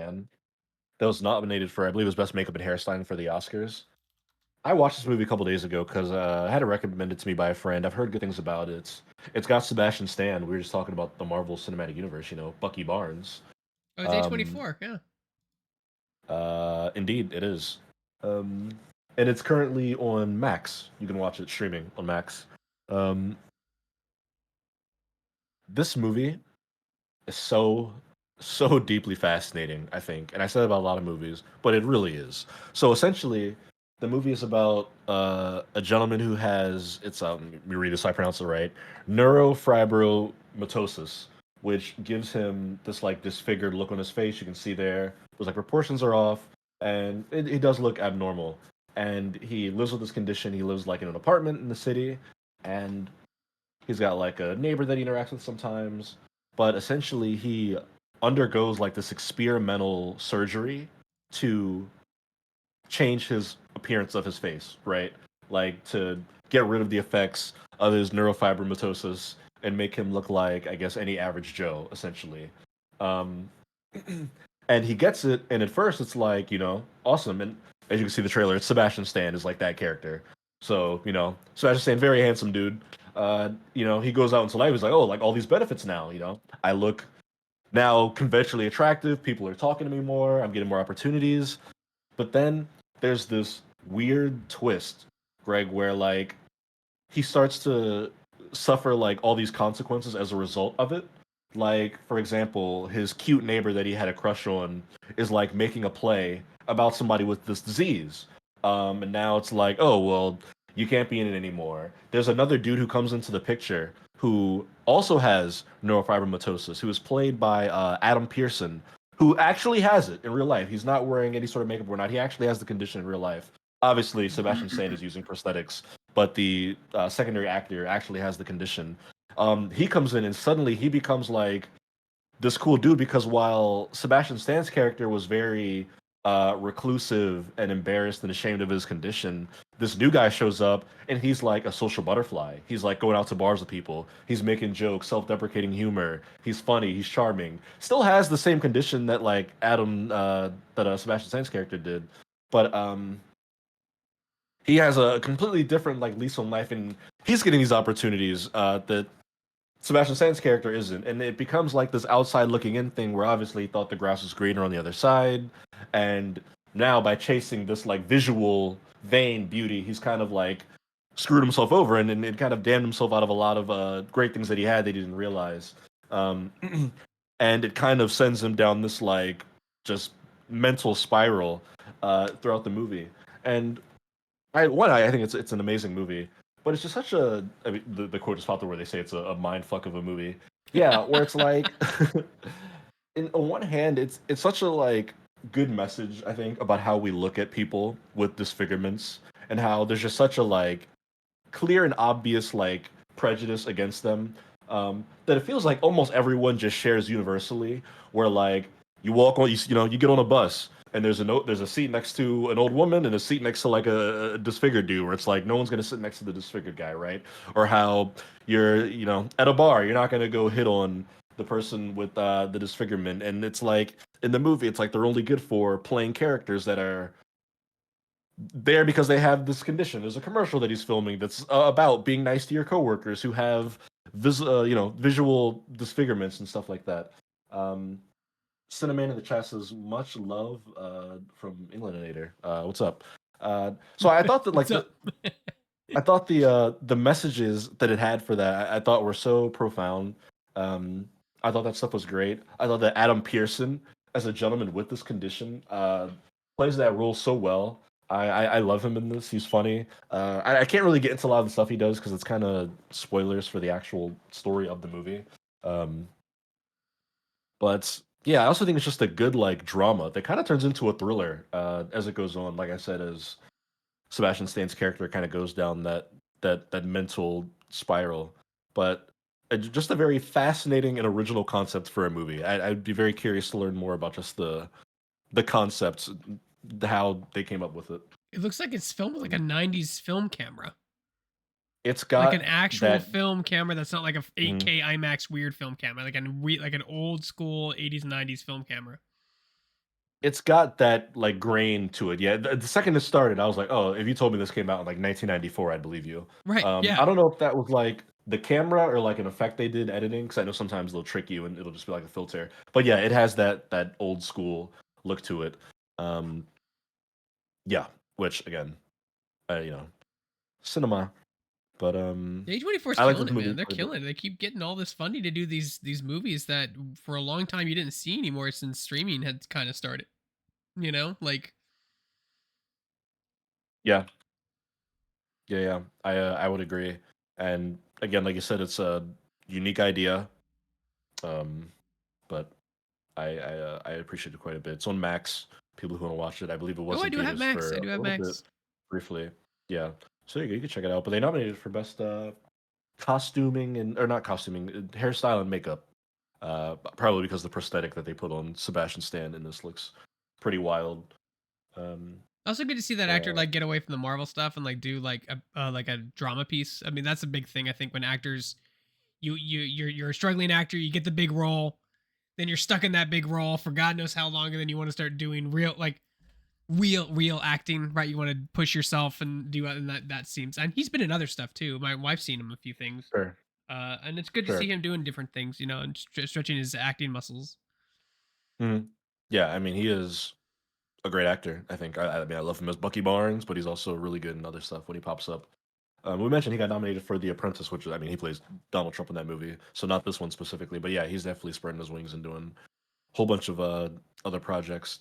Stan that was nominated for, I believe, it was Best Makeup and Hairstyling for the Oscars. I watched this movie a couple days ago because I had it recommended to me by a friend. I've heard good things about it. It's got Sebastian Stan. We were just talking about the Marvel Cinematic Universe, Bucky Barnes. Oh, it's Um, A24. Yeah. Indeed, it is. Um, and it's currently on Max. You can watch it streaming on Max. Um, this movie is so deeply fascinating, I think. And I said about a lot of movies, but it really is. So essentially, the movie is about a gentleman who has let me read this so I pronounce it right. Neurofibromatosis, which gives him this like disfigured look on his face. You can see there's like proportions are off, and he does look abnormal. And he lives with this condition. He lives like in an apartment in the city, and he's got like a neighbor that he interacts with sometimes, but essentially he undergoes like this experimental surgery to change his appearance of his face, right? Like to get rid of the effects of his neurofibromatosis and make him look like, I guess, any average Joe, essentially. Um, and he gets it, and at first it's like, awesome. And as you can see the trailer, it's Sebastian Stan is like that character. So, Sebastian Stan, very handsome dude. He goes out into life, he's like, oh, like all these benefits now, I look now conventionally attractive, people are talking to me more, I'm getting more opportunities. But then there's this weird twist, Greg, where like he starts to suffer like all these consequences as a result of it. Like, for example, his cute neighbor that he had a crush on is like making a play about somebody with this disease. And now it's like, oh, well, you can't be in it anymore. There's another dude who comes into the picture who also has neurofibromatosis, who is played by Adam Pearson, who actually has it in real life. He's not wearing any sort of makeup or not. He actually has the condition in real life. Obviously, Sebastian Stan is using prosthetics, but the secondary actor actually has the condition. He comes in and suddenly he becomes like this cool dude because while Sebastian Stan's character was very reclusive and embarrassed and ashamed of his condition, this new guy shows up and he's like a social butterfly. He's like going out to bars with people. He's making jokes, self-deprecating humor. He's funny. He's charming. Still has the same condition that like Sebastian Stan's character did, but he has a completely different like lease on life, and he's getting these opportunities that Sebastian Stan's character isn't, and it becomes like this outside looking in thing where obviously he thought the grass was greener on the other side, and now by chasing this like visual vain beauty, he's kind of like screwed himself over and it kind of damned himself out of a lot of great things that he had that he didn't realize. Um, and it kind of sends him down this like just mental spiral throughout the movie. And I think it's an amazing movie, but it's just such a. I mean, the quote just popped up where they say it's a mind fuck of a movie. Yeah, where it's like, on one hand, it's such a like good message I think about how we look at people with disfigurements and how there's just such a like clear and obvious like prejudice against them that it feels like almost everyone just shares universally. Where like you walk on, you get on a bus and there's a seat next to an old woman and a seat next to like a disfigured dude. Where it's like no one's gonna sit next to the disfigured guy, right? Or how you're at a bar, you're not gonna go hit on the person with the disfigurement, and it's like in the movie, it's like they're only good for playing characters that are there because they have this condition. There's a commercial that he's filming that's about being nice to your coworkers who have visual disfigurements and stuff like that. Um, Cinnamon in the chat says much love from Englandinator. What's up? So I thought that like What's up? the messages that it had for that I thought were so profound. I thought that stuff was great. I thought that Adam Pearson, as a gentleman with this condition, plays that role so well. I love him in this. He's funny. I can't really get into a lot of the stuff he does because it's kind of spoilers for the actual story of the movie. Um, but yeah, I also think it's just a good like drama that kind of turns into a thriller as it goes on. Like I said, as Sebastian Stan's character kind of goes down that mental spiral. But just a very fascinating and original concept for a movie. I'd be very curious to learn more about just the concepts, how they came up with it. It looks like it's filmed with like a 90s film camera. It's Like an got actual that. film camera that's not like a Mhm. 8K IMAX weird film camera, like an old school 80s and 90s film camera. it's got that like grain to it. Yeah, the second it started, I was like, oh, if you told me this came out in like 1994, I'd believe you. Right. I Yeah. don't know if that was like the camera or like an effect they did editing, because I know sometimes they'll trick you and it'll just be like a filter. But yeah, it has that old school look to it. Um, yeah, which again, cinema. But A24's I like killing this it, movie man. They're for the killing it. They keep getting all this funding to do these movies that for a long time you didn't see anymore since streaming had kind of started. You know, like yeah, yeah. I would agree. And again, like you said, it's a unique idea. Um, but I appreciate it quite a bit. It's on Max. People who want to watch it, I believe it oh, was I in do have theaters Max. I for do a have little bit Max. briefly. Yeah, so you can check it out. But they nominated for best costuming and or not costuming, hairstyle and makeup. Probably because the prosthetic that they put on Sebastian Stan in this looks pretty wild. Um, Also good to see that actor uh, like get away from the Marvel stuff and like do like a drama piece. I mean, that's a big thing I think when actors you're a struggling actor, you get the big role, then you're stuck in that big role for God knows how long, and then you want to start doing real acting, right? You want to push yourself and do and that seems. And he's been in other stuff too. My wife's seen him a few things, sure, and it's good to see sure. him doing different things, you know, and stretching his acting muscles. Mhm. Yeah, I mean he is a great actor. I think. I mean I love him as Bucky Barnes, but he's also really good in other stuff when he pops up. We mentioned he got nominated for The Apprentice, which I mean he plays Donald Trump in that movie, so not this one specifically, but yeah, he's definitely spreading his wings and doing a whole bunch of other projects.